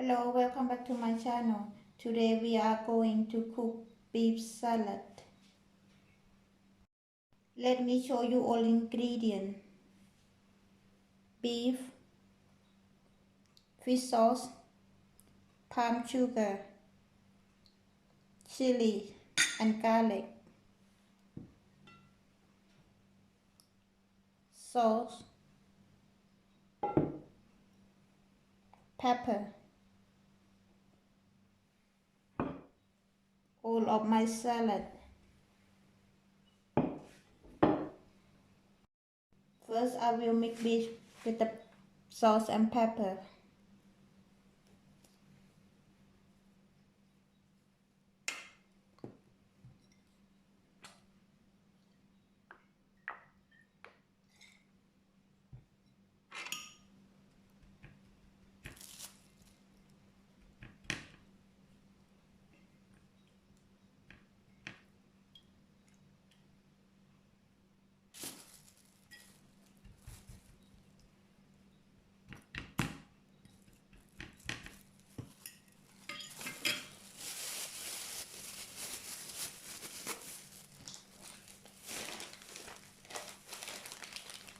Hello, welcome back to my channel. Today we are going to cook beef salad. Let me show you all ingredients. Beef, fish sauce, palm sugar, chili and garlic, salt, pepper. All of my salad. First I will mix beef with the sauce and pepper.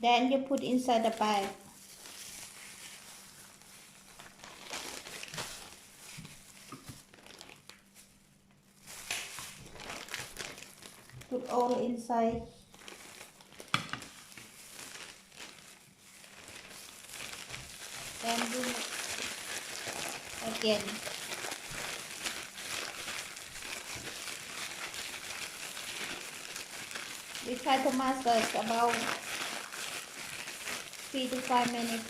Then you put inside the bag. Put all inside. Then do again. We try to massage about 3 to 5 minutes.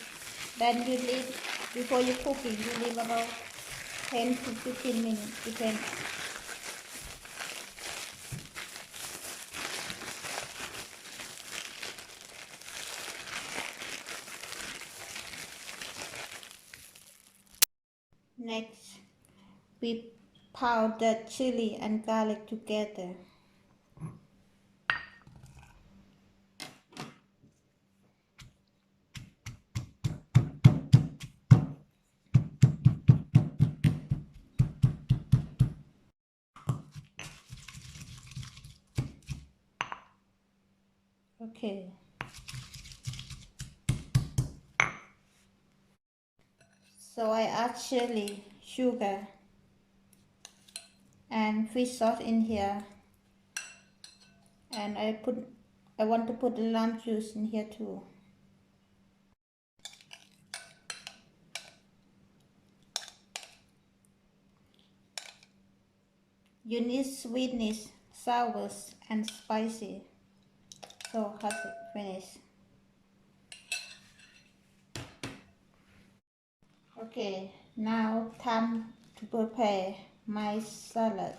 Then you leave, before you cooking, you leave about 10 to 15 minutes, depends. Next, we powder chili and garlic together. Okay. So I add chili, sugar, and fish sauce in here. And I want to put the lime juice in here too. You need sweetness, sour, and spicy. So has it finished. Okay, now time to prepare my salad.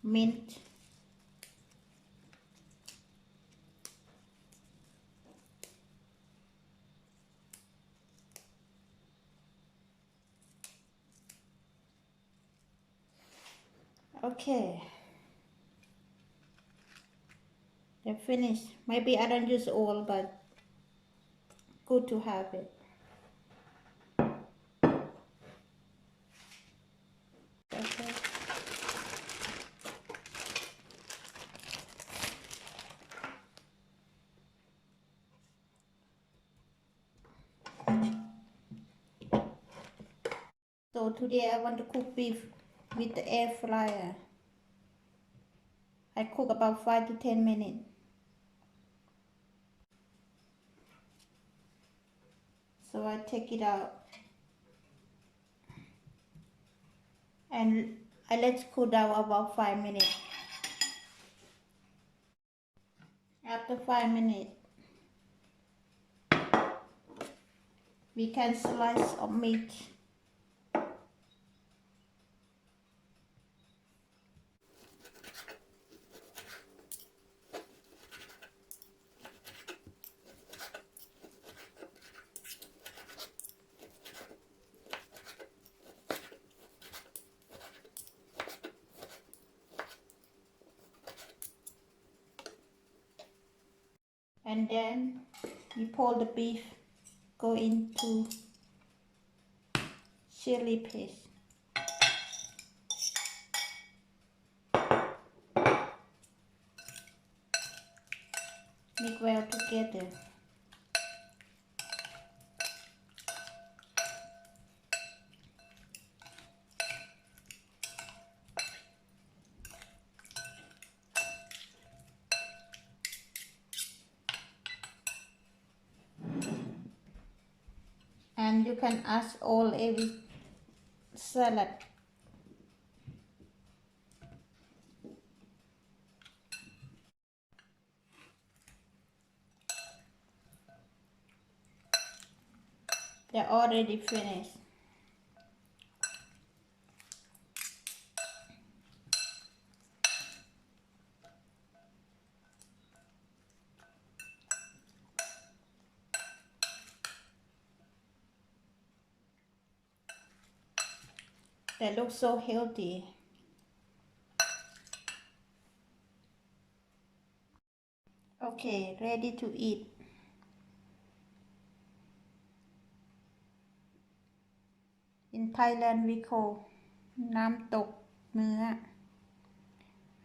Mint, okay, they're finished. Maybe I don't use all, but good to have it. Okay. So today I want to cook beef with the air fryer. I cook about 5 to 10 minutes. So I take it out. and I let cool down about 5 minutes. After 5 minutes, we can slice of meat. And then you pull the beef, go into chili paste. Mix well together. And you can add all every salad. They're already finished. They look so healthy. Okay, ready to eat. In Thailand we call น้ำตกเนื้อ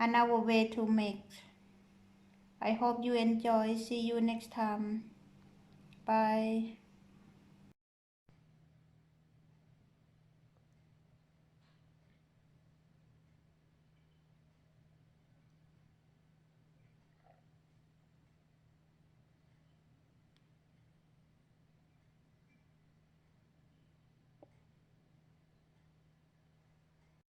Another way to make. I hope you enjoy. See you next time. Bye.